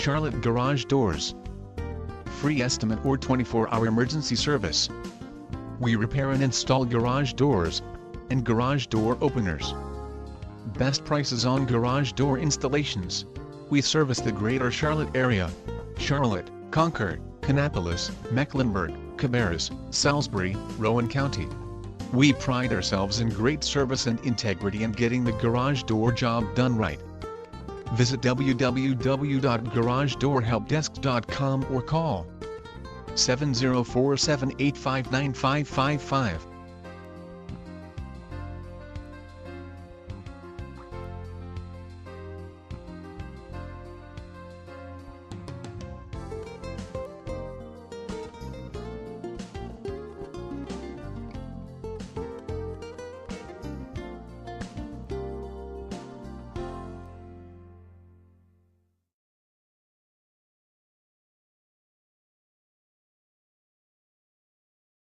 Charlotte Garage Doors. Free estimate or 24-hour emergency service. We repair and install garage doors and garage door openers. Best prices on garage door installations. We service the greater Charlotte area: Charlotte, Concord, Kannapolis, Mecklenburg, Cabarrus, Salisbury, Rowan County. We pride ourselves in great service and integrity and getting the garage door job done right. Visit www.garagedoorhelpdesk.com or call 704-785-9555.